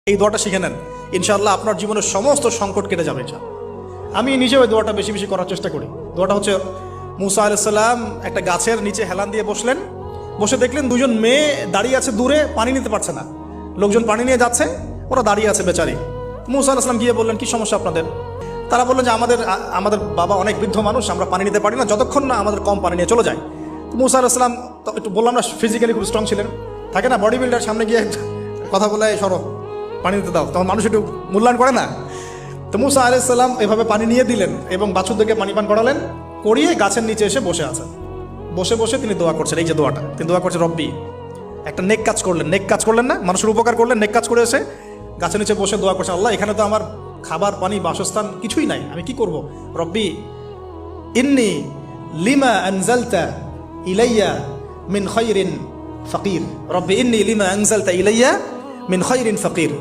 এই দোয়াটা শিখে নেন, ইনশাআল্লাহ আপনার জীবনের সমস্ত সংকট কেটে যাবে। আমি নিজেও এই দোয়াটা বেশি বেশি করার চেষ্টা করি। দোয়াটা হচ্ছে, মুসা আলাইহিস সালাম একটা গাছের নিচে হেলান দিয়ে বসলেন, বসে দেখলেন দুজন মেয়ে দাঁড়িয়ে আছে দূরে, পানি নিতে পারছে না, লোকজন পানি নিয়ে যাচ্ছে, ওরা দাঁড়িয়ে আছে বেচারি। মুসা আলাইহিস সালাম গিয়ে বললেন, কি সমস্যা আপনাদের? তারা বললেন যে আমাদের বাবা অনেক বৃদ্ধ মানুষ, আমরা পানি নিতে পারি না যতক্ষণ না আমাদের কম পানি নিয়ে চলে যায়। তো মুসা আলাইহিস সালাম একটু বললাম না, ফিজিক্যালি খুব স্ট্রং ছিলেন, থাকে না বডি বিল্ডার, সামনে গিয়ে কথা বলে সরো পানি দিতে দাও, তখন মানুষ একটু মূল্যায়ন করে না। তো মুসা আলাইহিস সালাম এভাবে পানি নিয়ে দিলেন এবং বাছুরদেরকে পানি পান করালেন, করিয়ে গাছের নিচে এসে বসে আছেন। বসে বসে তিনি দোয়া করছেন, এই যে দোয়াটা তিনি দোয়া করছেন, রব্বি, একটা নেক কাজ করলেন না, মানুষের উপকার করলেন, নেক কাজ করে এসে গাছের নিচে বসে দোয়া করছেন, আল্লাহ এখানে তো আমার খাবার পানি বাসস্থান কিছুই নাই, আমি কি করব? রব্বি ইন্নি লিমা আনজালতা ইলাইয়া মিন খায়রিন ফাকির, রব্বি ইন্নি লিমা আনজালতা ইলাইয়া মিন খায়রিন ফাকির।